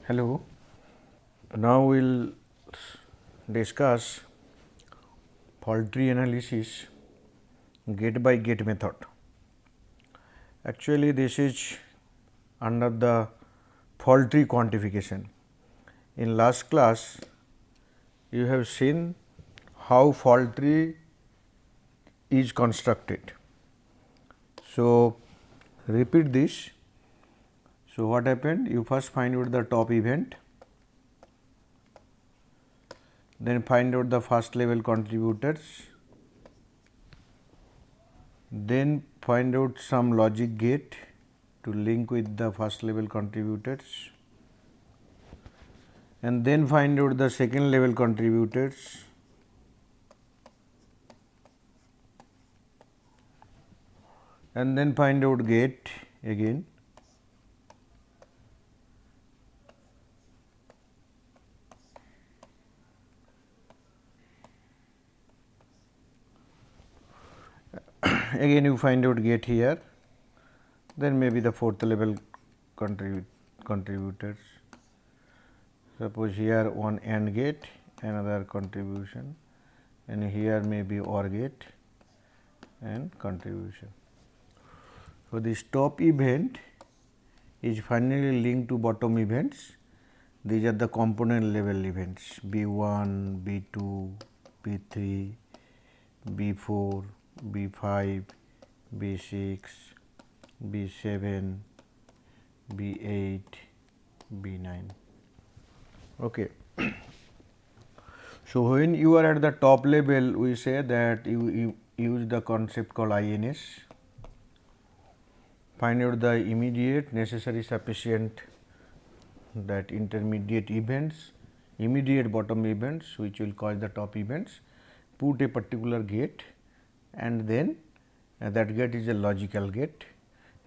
Hello. Now we will discuss fault tree analysis gate by gate method. Actually, this is under the fault tree quantification. In last class, you have seen how fault tree is constructed. So, repeat this. So, what happened? You first find out the top event, then find out the first level contributors, then find out some logic gate to link with the first level contributors, and then find out the second level contributors, and then find out gate again, again you find out gate here, then maybe the fourth level contributors. Suppose here one AND gate, another contribution, and here may be OR gate and contribution. So, this top event is finally linked to bottom events. These are the component level events B1, B2, B3, B4, B5, B6, B7, B8, B9. Okay. So, when you are at the top level, we say that you use the concept called INS, find out the immediate necessary sufficient that intermediate events, immediate bottom events which will cause the top events, put a particular gate, and then that gate is a logical gate.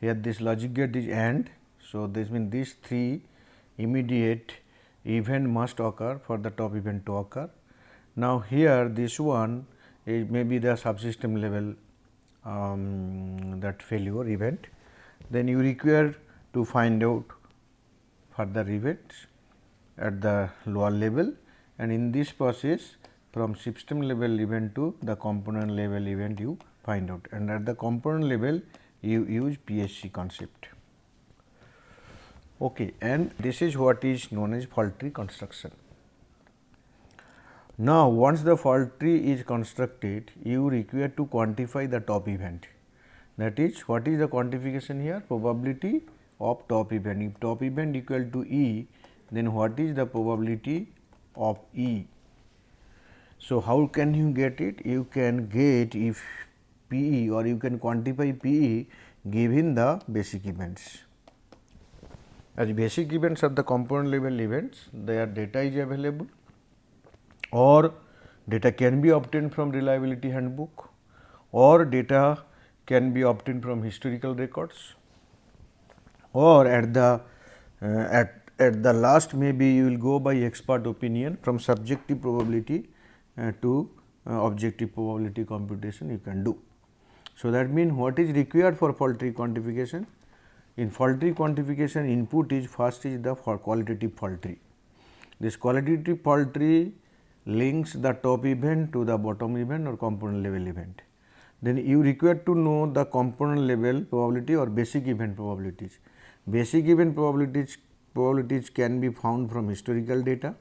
Here this logic gate is AND. So, this means these three immediate event must occur for the top event to occur. Now, here this one is maybe the subsystem level that failure event. Then you require to find out further events at the lower level, and in this process from system level event to the component level event you find out, and at the component level you use PSC concept. Okay, and this is what is known as fault tree construction. Now, once the fault tree is constructed, you require to quantify the top event. That is, what is the quantification here? Probability of top event. If top event equal to E, then what is the probability of E? So, how can you get it? You can get if PE, or you can quantify PE given the basic events. As basic events are the component level events, their data is available, or data can be obtained from reliability handbook, or data can be obtained from historical records, or at the last maybe you will go by expert opinion from subjective probability to objective probability computation you can do. So, that means what is required for fault tree quantification? In fault tree quantification, input is first is the qualitative fault tree. This qualitative fault tree links the top event to the bottom event or component level event. Then you require to know the component level probability or basic event probabilities. Basic event probabilities can be found from historical data,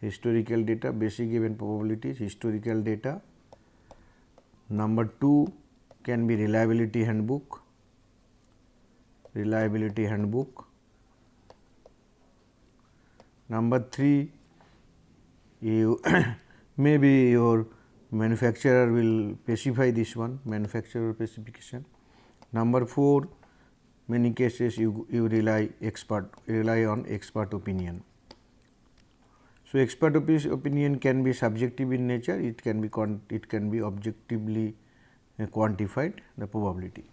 basic event probabilities, historical data. Number 2 can be reliability handbook. Number 3, you maybe your manufacturer will specify this one, manufacturer specification. Number 4, many cases you rely on expert opinion. So, expert opinion can be subjective in nature, it can be objectively quantified the probability.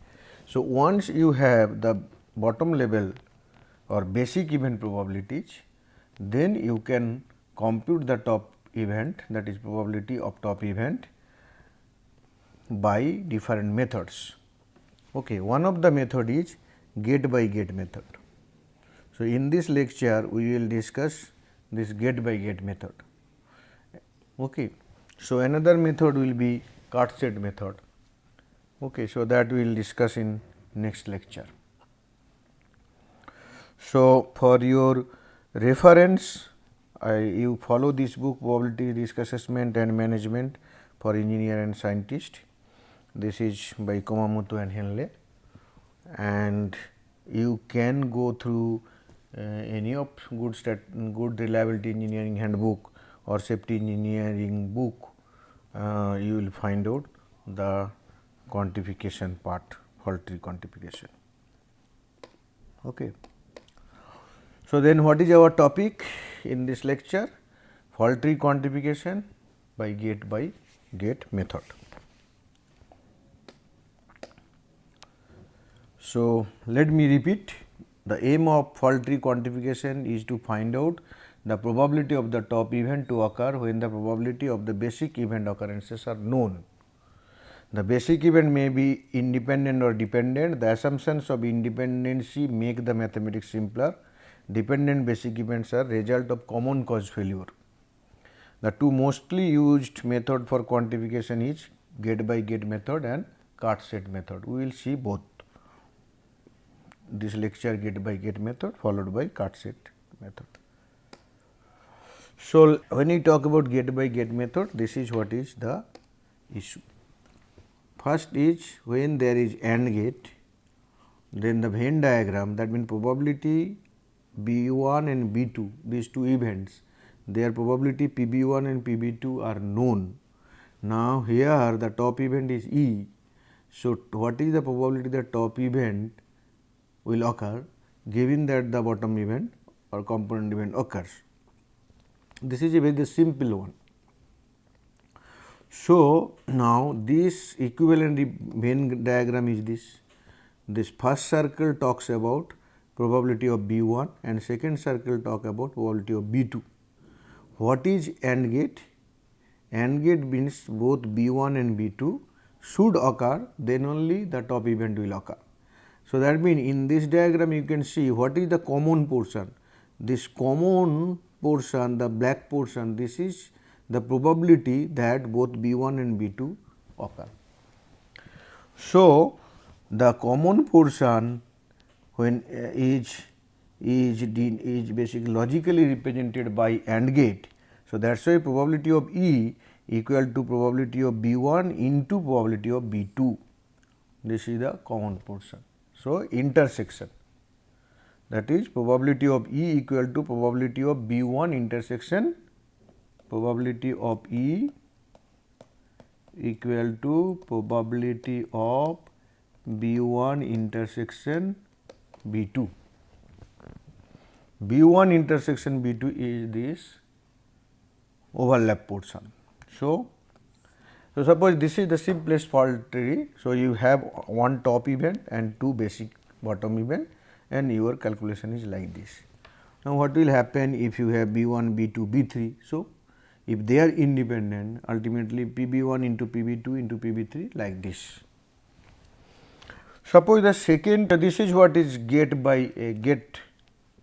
So, once you have the bottom level or basic event probabilities, then you can compute the top event, that is probability of top event, by different methods. Okay. One of the method is gate by gate method. So, in this lecture we will discuss this gate by gate method. Okay. So, another method will be cut set method. Okay. So, that we will discuss in next lecture. So, for your reference, you follow this book, Probability Risk Assessment and Management for Engineer and Scientist. This is by Kumamoto and Henley, and you can go through any of good reliability engineering handbook or safety engineering book. You will find out the quantification part, fault tree quantification. Okay. So, then what is our topic in this lecture? Fault tree quantification by gate method. So, let me repeat, the aim of fault tree quantification is to find out the probability of the top event to occur when the probability of the basic event occurrences are known. The basic event may be independent or dependent. The assumptions of independency make the mathematics simpler. Dependent basic events are result of common cause failure. The two mostly used method for quantification is gate by gate method and cut set method. We will see both. This lecture gate by gate method followed by cut set method. So, when we talk about gate by gate method, this is what is the issue. First is when there is AND gate, then the Venn diagram, that means probability B1 and B2, these two events, their probability PB1 and PB2 are known. Now, here the top event is E. So, what is the probability that top event will occur given that the bottom event or component event occurs? This is a very simple one. So, now this equivalent Venn diagram is this. This first circle talks about probability of B1 and second circle talk about probability of B2. What is AND gate? AND gate means both B1 and B2 should occur, then only the top event will occur. So, that means in this diagram you can see what is the common portion. This common portion, the black portion, this is the probability that both B1 and B2 occur. So, the common portion when is basically logically represented by AND gate. So, that is why probability of E equal to probability of B1 into probability of B2. This is the common portion. So, intersection, that is probability of E equal to probability of B1 intersection, probability of E equal to probability of B1 intersection B2. B1 intersection B2 is this overlap portion. So, suppose this is the simplest fault tree. So, you have one top event and two basic bottom event and your calculation is like this. Now, what will happen if you have B1, B2, B3? So, if they are independent, ultimately PB1 into PB2 into PB3 like this. Suppose the second, this is what is gate by gate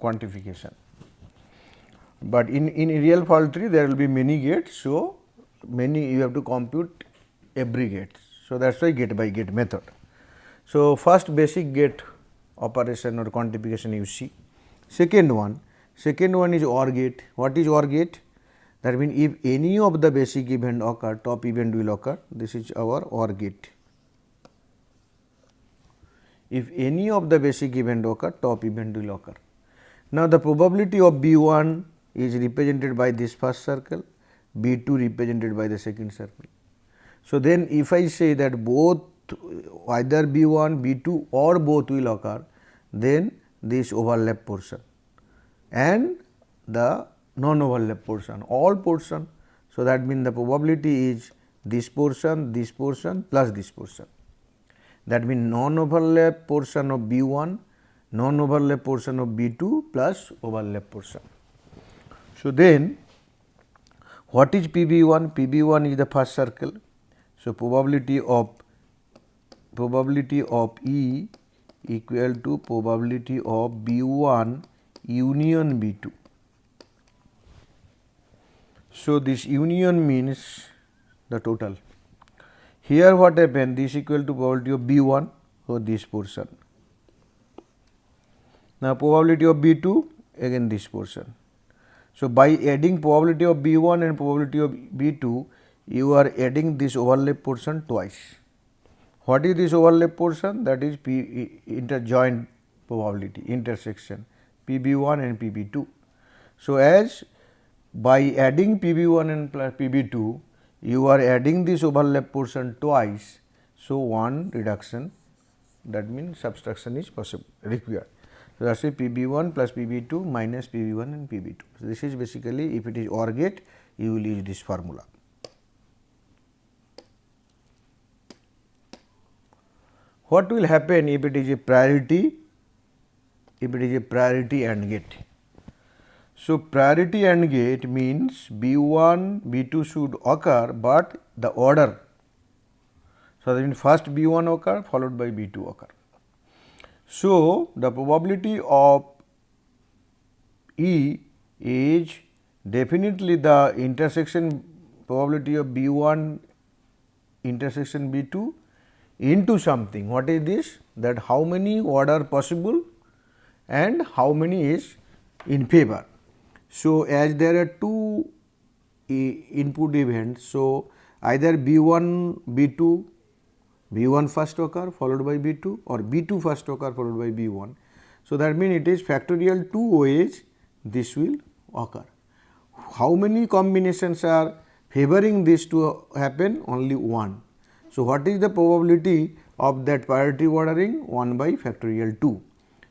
quantification, but in real fault tree there will be many gates. So, many you have to compute every gate. So, that is why gate by gate method. So, first basic gate operation or quantification you see. Second one is OR gate. What is OR gate? That means if any of the basic event occur, top event will occur. This is our OR gate. If any of the basic event occur, top event will occur. Now, the probability of B1 is represented by this first circle, B2 represented by the second circle. So, then if I say that both either B1, B2 or both will occur, then this overlap portion and the non-overlap portion, all portion. So, that means the probability is this portion plus this portion. That means non-overlap portion of B1, non-overlap portion of B2 plus overlap portion. So, then what is PB1? PB1 is the first circle. So, probability of E equal to probability of B1 union B2. So, this union means the total. Here what happened, this equal to probability of B1, so this portion. Now, probability of B2, again this portion. So, by adding probability of B1 and probability of B2, you are adding this overlap portion twice. What is this overlap portion? That is interjoint probability, intersection, PB1 and PB2. So, as by adding PB1 and PB2, you are adding this overlap portion twice. So, one reduction, that means subtraction is possible, required. So, that is PB1 plus PB2 minus PB1 and PB2. So, this is basically, if it is OR gate, you will use this formula. What will happen if it is a priority? If it is a priority AND gate. So, priority AND gate means B1, B2 should occur, but the order. So, that means first B1 occur followed by B2 occur. So, the probability of E is definitely the intersection probability of B1 intersection B2 into something. What is this? That how many order possible and how many is in favor. So, as there are two input events, so either B1, B2, B1 first occur followed by B2 or B2 first occur followed by B1. So, that means it is factorial 2 ways this will occur. How many combinations are favoring this to happen? Only one. So, what is the probability of that priority ordering? 1 by factorial 2.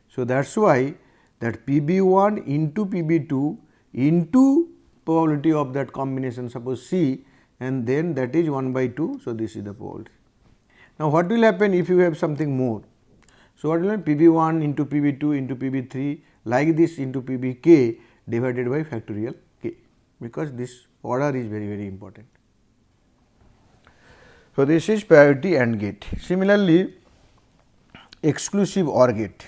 So, that is why that PB1 into PB2 into probability of that combination, suppose C, and then that is 1 by 2. So, this is the probability. Now, what will happen if you have something more? So, what will happen? PB1 into PB2 into PB3 like this into PBk divided by factorial k, because this order is very, very important. So, this is priority AND gate. Similarly, exclusive OR gate.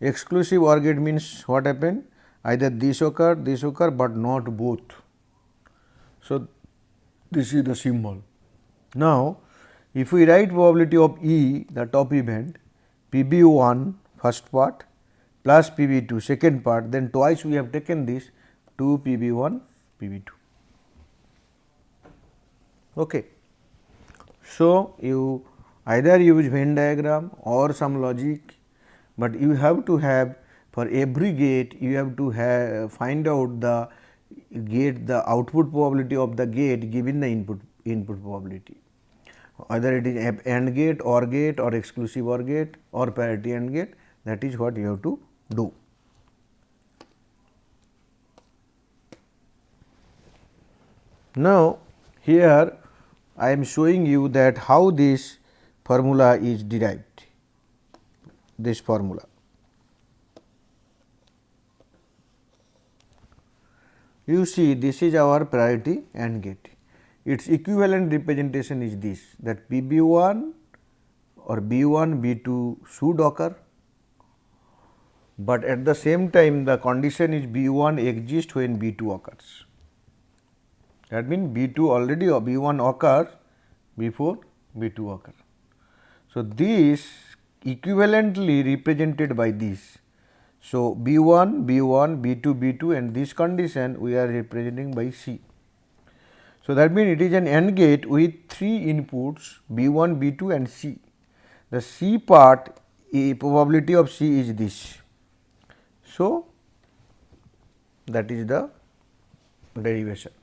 Exclusive OR gate means what happened? Either this occur, but not both. So, this is the symbol. Now, if we write probability of E, the top event, PB1 first part plus PB2 second part, then twice we have taken this to PB1, PB2. Okay. So, you either use Venn diagram or some logic, but you have to have for every gate you have to find out the gate, the output probability of the gate given the input probability. Either it is AND gate, OR gate or exclusive OR gate or parity AND gate, that is what you have to do. Now, here I am showing you that how this formula is derived, this formula. You see, this is our priority AND gate. Its equivalent representation is this, that PB1 or B1, B2 should occur, but at the same time the condition is B1 exists when B2 occurs. That means B2 already B1 occurs before B2 occurs. So, this equivalently represented by this. So, B1, B1, B2, B2 and this condition we are representing by C. So, that means it is an AND gate with 3 inputs B1, B2 and C. The C part, probability of C is this. So, that is the derivation.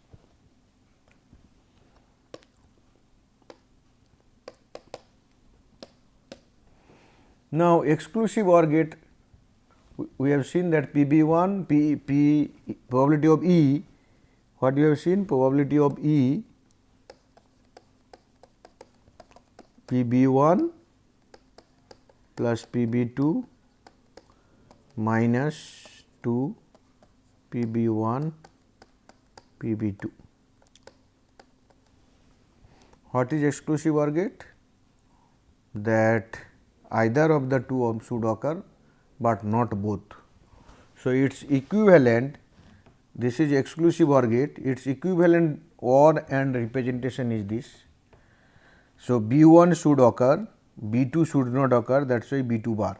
Now, exclusive OR gate, we have seen that PB1, probability of E, what you have seen? Probability of E, PB1 plus PB2 minus 2 PB1 PB2. What is exclusive OR gate? That either of the two should occur, but not both. So, its equivalent, this is exclusive OR gate, its equivalent OR and representation is this. So, B 1 should occur, B 2 should not occur, that is why B 2 bar.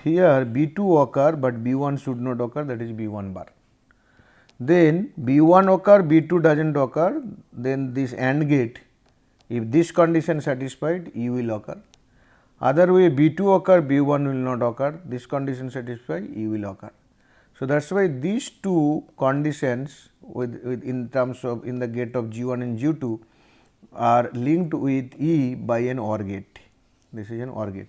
Here B 2 occur, but B 1 should not occur, that is B 1 bar. Then B 1 occur, B 2 does not occur, then this AND gate, if this condition satisfied, E will occur. Other way B 2 occur, B 1 will not occur, this condition satisfied, E will occur. So, that is why these two conditions with in terms of in the gate of G 1 and G 2 are linked with E by an OR gate. This is an OR gate.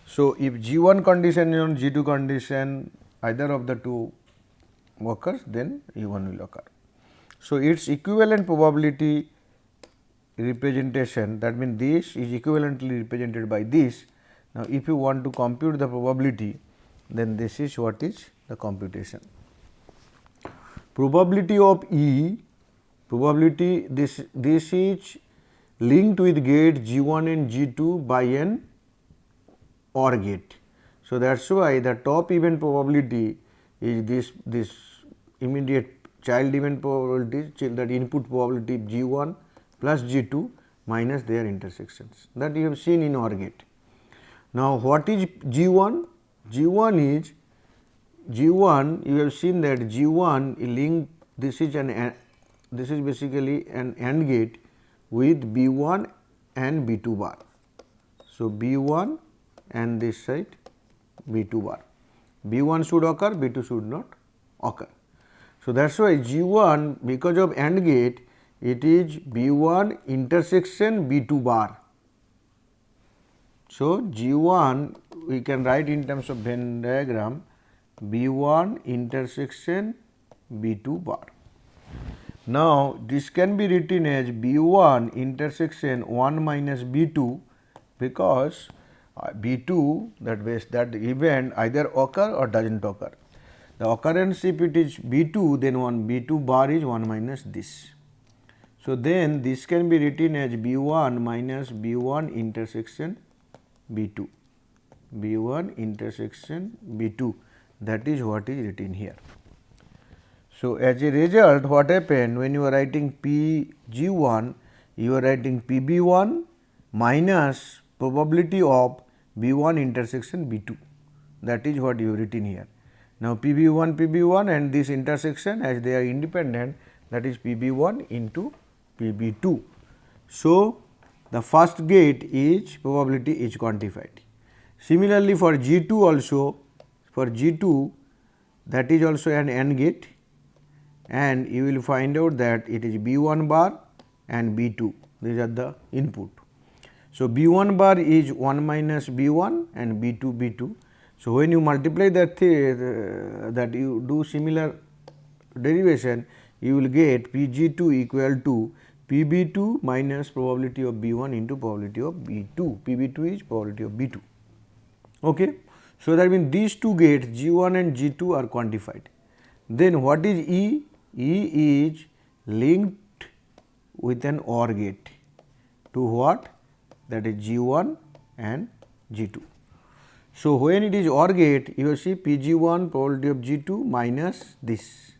So, if G 1 condition and G 2 condition either of the two occurs, then E 1 will occur. So, its equivalent probability representation, that means this is equivalently represented by this. Now, if you want to compute the probability, then this is what is the computation. Probability of E, probability this is linked with gate G 1 and G 2 by an OR gate. So, that is why the top event probability is this immediate child event probability, that input probability G 1 plus G 2 minus their intersections, that you have seen in OR gate. Now, what is G 1? G 1 is G 1, you have seen that G 1 linked, this is basically an AND gate with B 1 and B 2 bar. So, B 1 and this side B 2 bar, B 1 should occur, B 2 should not occur. So, that is why G 1, because of AND gate, it is B 1 intersection B 2 bar. So, G 1 we can write in terms of Venn diagram B 1 intersection B 2 bar. Now, this can be written as B 1 intersection 1 minus B 2, because B 2 that event either occur or does not occur. The occurrence, if it is B 2, then one B 2 bar is 1 minus this. So, then this can be written as B 1 minus B 1 intersection B 2, B 1 intersection B 2, that is what is written here. So, as a result, what happened when you are writing P G 1, you are writing P B 1 minus probability of B 1 intersection B 2, that is what you have written here. Now, P B 1 and this intersection, as they are independent, that is P B 1 into P B 2. So, the first gate is probability is quantified. Similarly, for G 2 also, for G 2 that is also an AND gate, and you will find out that it is B 1 bar and B 2, these are the input. So, B 1 bar is 1 minus B 1 and B 2 B 2. So, when you multiply that you do similar derivation, you will get P G 2 equal to P B 2 minus probability of B 1 into probability of B 2, P B 2 is probability of B 2. Okay. So, that means these two gates G 1 and G 2 are quantified. Then what is E? E is linked with an OR gate to what? That is G 1 and G 2. So, when it is OR gate, you will see P G 1 probability of G 2 minus this.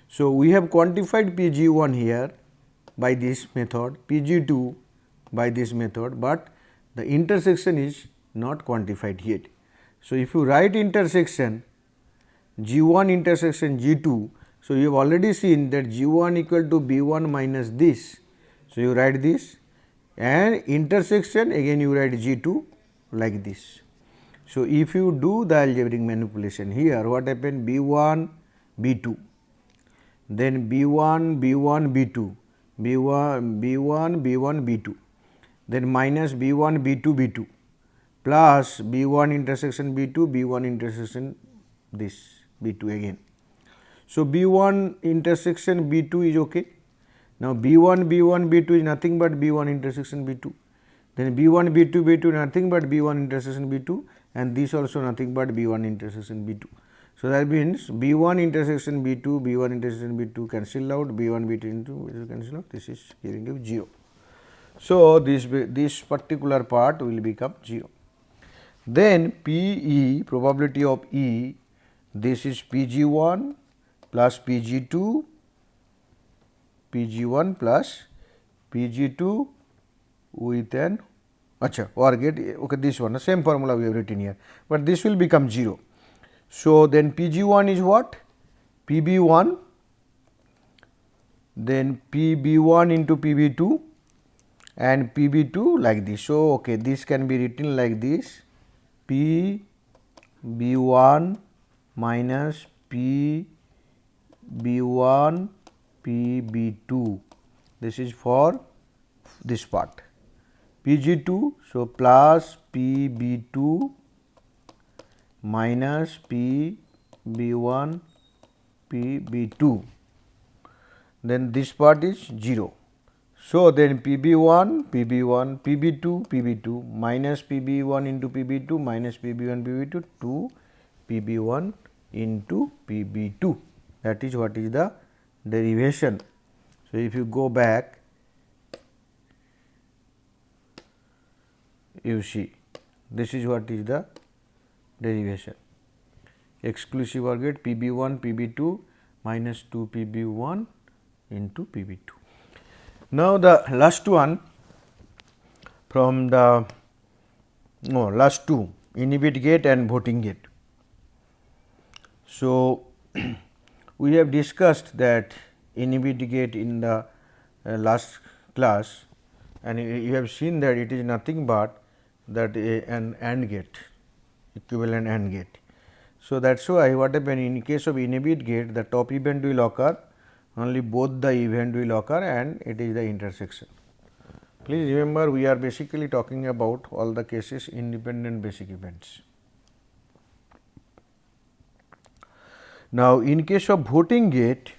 So, we have quantified P G 1 here by this method, P G 2 by this method, but the intersection is not quantified yet. So, if you write intersection G 1 intersection G 2, so you have already seen that G 1 equal to B 1 minus this. So, you write this, and intersection again you write G 2 like this. So, if you do the algebraic manipulation here, what happened? B 1 B 2, then B 1 B 1 B 2, B 1 B 1 B 1 B 2, then minus B 1 B 2 B 2 plus B 1 intersection B 2 B 1 intersection this B 2 again. So, B 1 intersection B 2 is okay. Now, B 1 B 1 B 2 is nothing but B 1 intersection B 2, then B 1 B 2 B 2 nothing but B 1 intersection B 2, and this also nothing but B 1 intersection B 2. So, that means B 1 intersection B 2 B 1 intersection B 2 cancel out, B 1 B 2 into cancel out, this is giving you 0. So, this particular part will become 0. Then P E, probability of E, this is Pg1 plus Pg2, Pg1 plus Pg2 with an OR gate, okay, this one, the same formula we have written here, but this will become 0. So, then Pg1 is what? Pb1, then Pb1 into Pb2 and Pb2 like this. So, okay, this can be written like this, Pb1 minus Pb1 Pb2, this is for this part. Pg2, so plus Pb2 minus Pb1 Pb2, then this part is 0. So, then Pb1 Pb1 Pb2 Pb2 minus Pb1 into Pb2 minus Pb1 Pb2 to Pb1 into Pb2, that is what is the derivation. So, if you go back, you see this is what is the derivation, exclusive OR gate Pb1 Pb2 minus 2 Pb1 into Pb2. Now, the last one from the last two, inhibit gate and voting gate. So, we have discussed that inhibit gate in the last class, and you have seen that it is nothing but that an AND gate, equivalent AND gate. So, that is why what happen in case of inhibit gate, the top event will occur, only both the event will occur and it is the intersection. Please remember, we are basically talking about all the cases independent basic events. Now, in case of voting gate,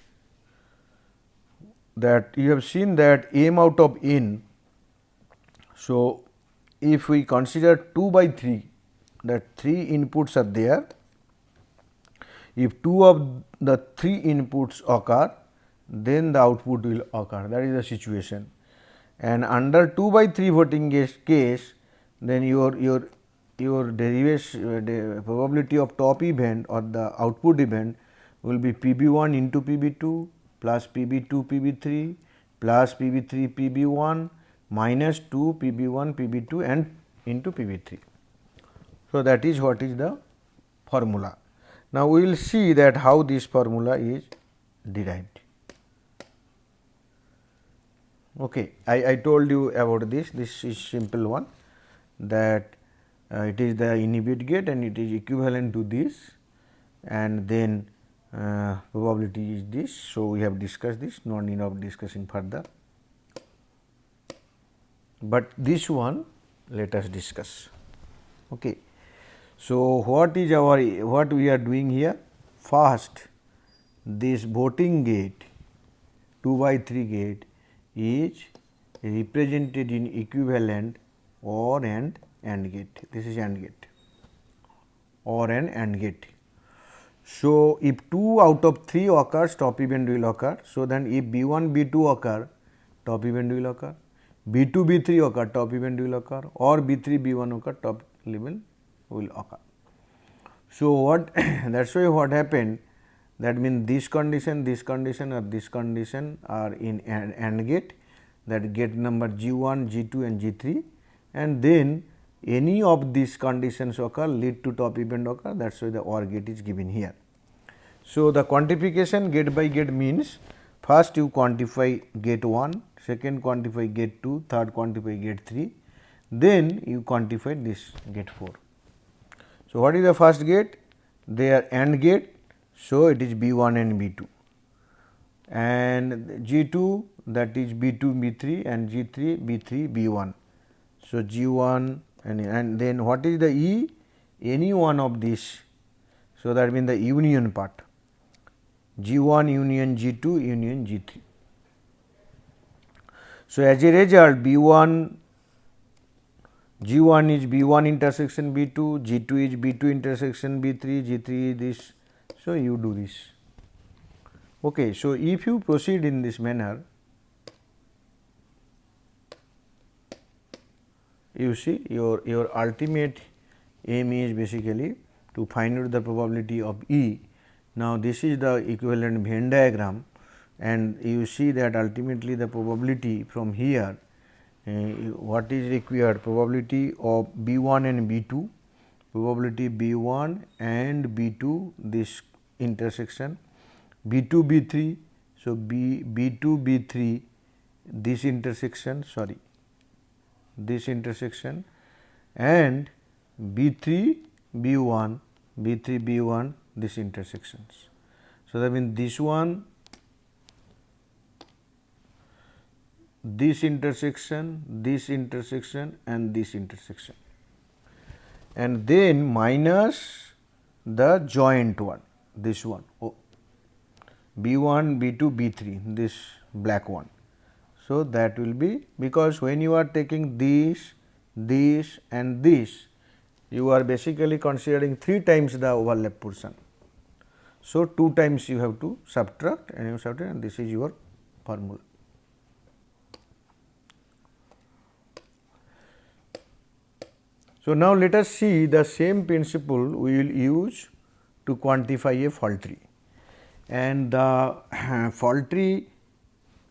that you have seen that m out of n. So, if we consider 2 by 3, that 3 inputs are there, if 2 of the 3 inputs occur, then the output will occur, that is the situation. And under 2 by 3 voting case, then your derivation, the probability of top event or the output event will be Pb1 into Pb2 plus Pb2 Pb3 plus Pb3 Pb1 minus 2 Pb1 Pb2 and into Pb3. So, that is what is the formula. Now, we will see that how this formula is derived. Okay, I told you about this is simple one, that it is the inhibit gate and it is equivalent to this, and then probability is this. So, we have discussed this, no need of discussing further, but this one let us discuss. Okay. So, what we are doing here? First, this voting gate 2 by 3 gate is represented in equivalent OR and AND gate. This is AND gate, OR and AND gate. So, if 2 out of 3 occurs, top event will occur. So, then if B1 B2 occur, top event will occur, B2 B3 occur, top event will occur, or B3 B1 occur, top event will occur. So, what that is why what happened, that means this condition or this condition are in AND gate, that gate number G1, G2 and G3, and then any of these conditions occur lead to top event occur, that is why the OR gate is given here. So, the quantification gate by gate means first you quantify gate 1, second quantify gate 2, third quantify gate 3, then you quantify this gate 4. So, what is the first gate? They are AND gate. So, it is B1 and B2, and G2, that is B2 B3 and G3 B3 B1. So, G1 and then what is the E? Any one of these. So, that means the union part, G1 union G2 union G3. So, as a result, G1 is B1 intersection B2, G2 is B2 intersection B3, G3 is this. So, you do this. Okay. So, if you proceed in this manner, you see your ultimate aim is basically to find out the probability of E. Now, this is the equivalent Venn diagram, and you see that ultimately the probability from here, what is required, probability of B 1 and B 2, probability B 1 and B 2 this intersection, B 2 B 3. So, B 2 B 3 this intersection, sorry, this intersection, and B 3 B 1 B 3 B 1 this intersections. So, that means this one, this intersection and this intersection, and then minus the joint one, this one, B 1 B 2 B 3, this black one. So, that will be, because when you are taking this and this, you are basically considering 3 times the overlap portion. So, 2 times you have to subtract, and this is your formula. So, now let us see the same principle we will use to quantify a fault tree, and the fault tree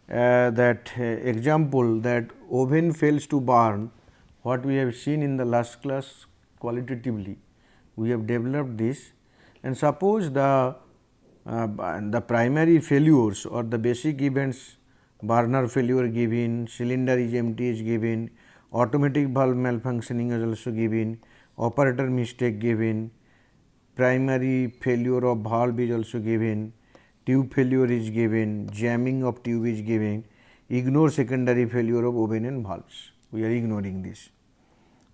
example that oven fails to burn, what we have seen in the last class qualitatively, we have developed this, and suppose the primary failures or the basic events, burner failure given, cylinder is empty is given, automatic valve malfunctioning is also given, operator mistake given, primary failure of valve is also given, tube failure is given, jamming of tube is given, ignore secondary failure of oven and valves, we are ignoring this.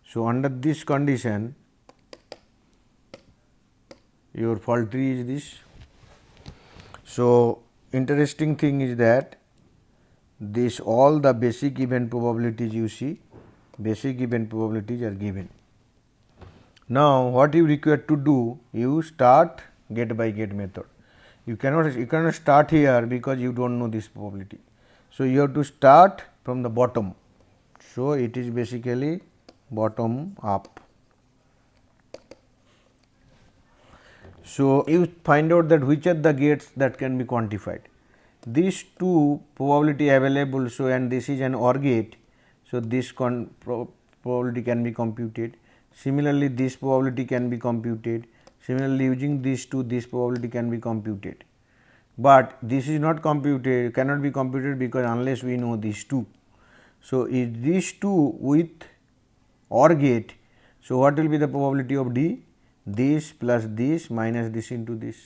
So, under this condition, your fault tree is this. So, interesting thing is that this all the basic event probabilities you see, basic event probabilities are given. Now, what you require to do, you start gate by gate method. You cannot start here because you do not know this probability. So, you have to start from the bottom. So, it is basically bottom up. So, you find out that which are the gates that can be quantified. These two probability available, so and this is an OR gate. So, this probability can be computed. Similarly, this probability can be computed. Similarly, using these two, this probability can be computed, but this is not computed, cannot be computed because unless we know these two. So, is these two with OR gate. So, what will be the probability of D? This plus this minus this into this.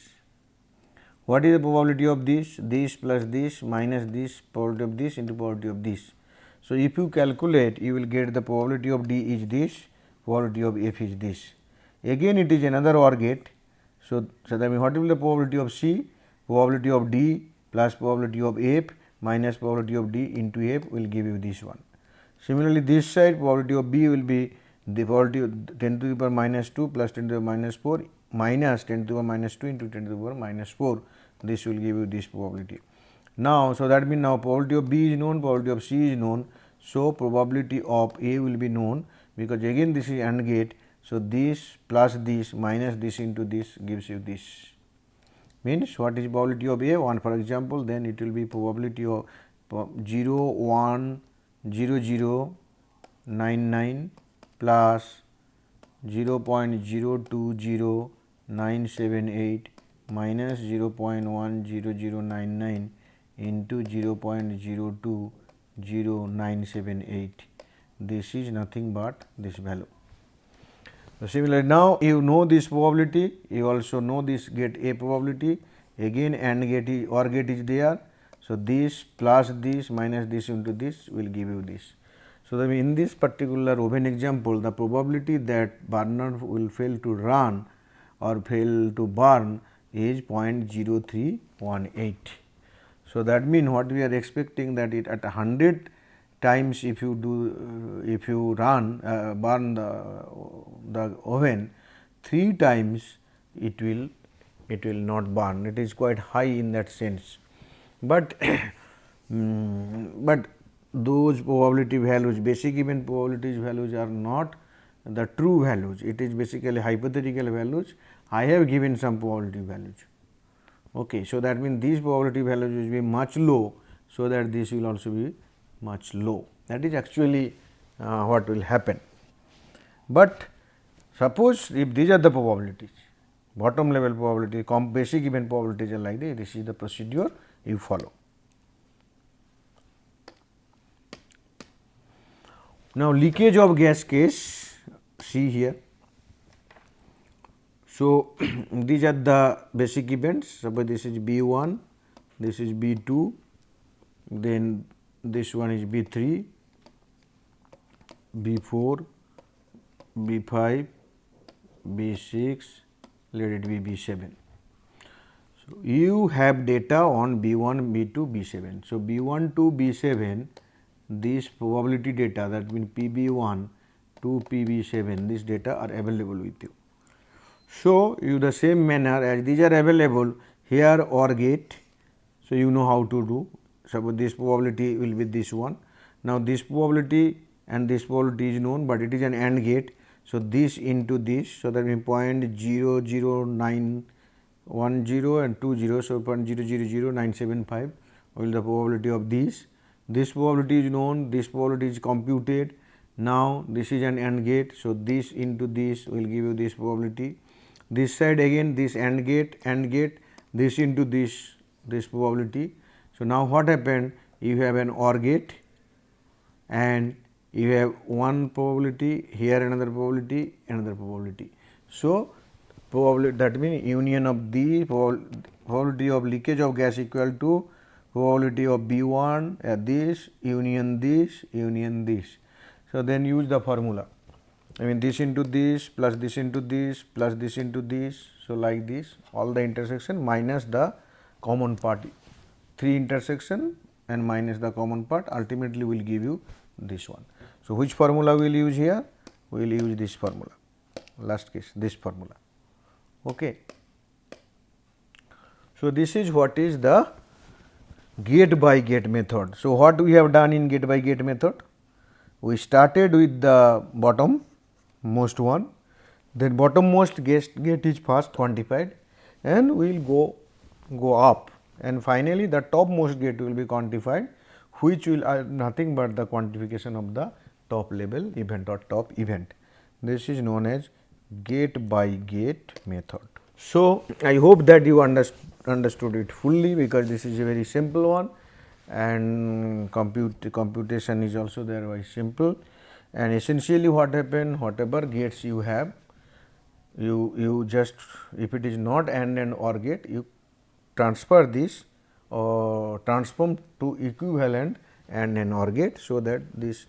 What is the probability of this? This plus this minus this, probability of this into probability of this. So, if you calculate, you will get the probability of D is this, probability of F is this. Again it is another OR gate. So, that means what will be the probability of C? Probability of D plus probability of F minus probability of D into F will give you this one. Similarly, this side probability of B will be the probability of 10 to the power minus 2 plus 10 to the power minus 4 minus 10 to the power minus 2 into 10 to the power minus 4. This will give you this probability. Now, so that means now probability of B is known, probability of C is known. So, probability of A will be known, because again this is AND gate. So, this plus this minus this into this gives you this, means what is probability of A 1 for example, then it will be probability of 0 1 0 0 9 9 plus 0.020978 minus 0.100099 into 0.020978. This is nothing but this value. So, similarly, now you know this probability, you also know this gate A probability, again AND gate is, OR gate is there. So, this plus this minus this into this will give you this. So, in this particular oven example, the probability that burner will fail to run or fail to burn is 0.0318. So, that means what we are expecting, that it at 100 times if you do if you run burn the oven, 3 times it will not burn. It is quite high in that sense, but but those probability values, basic event probabilities values are not the true values. It is basically hypothetical values. I have given some probability values. Okay, so that means these probability values will be much low, so that this will also be much low. That is actually what will happen. But suppose if these are the probabilities, bottom level probability, basic event probabilities are like this is the procedure you follow. Now, leakage of gas case, see here. So, these are the basic events. Suppose this is B1, this is B2, then this one is B3, B4, B5, B6, let it be B7. So, you have data on B1, B2, B7. So, B1 to B7, this probability data, that means PB1 to PB7, this data are available with you. So, you the same manner as these are available here OR gate. So, you know how to do. Suppose this probability will be this one. Now, this probability and this probability is known, but it is an AND gate. So, this into this. So, that means 0.00910 and 20. So, 0.000975 will the probability of this. This probability is known, this probability is computed. Now, this is an AND gate. So, this into this will give you this probability. This side again this AND gate, this into this probability. So, now what happened? You have an OR gate and you have one probability, here another probability, another probability. So, probability, that means union of the probability of leakage of gas equal to probability of B1 this, union this, union this. So, then use the formula. I mean this into this plus this into this plus this into this. So, like this all the intersection minus the common part, 3 intersection and minus the common part ultimately will give you this one. So, which formula we will use here? We will use this formula, last case this formula. Okay. So, this is what is the gate by gate method. So, what we have done in gate by gate method? We started with the bottom most one, then bottommost gate is first quantified and we will go up, and finally, the topmost gate will be quantified, which will nothing but the quantification of the top level event or top event. This is known as gate by gate method. So, I hope that you understood it fully, because this is a very simple one and computation is also there very simple. And essentially what happen, whatever gates you have, you just, if it is not AND and OR gate, you transfer this or transform to equivalent AND and OR gate, so that this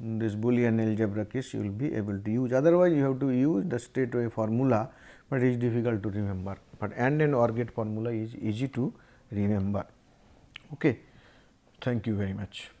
Boolean algebra case you will be able to use. Otherwise, you have to use the straightaway formula, but it is difficult to remember. But AND and OR gate formula is easy to remember. Okay. Thank you very much.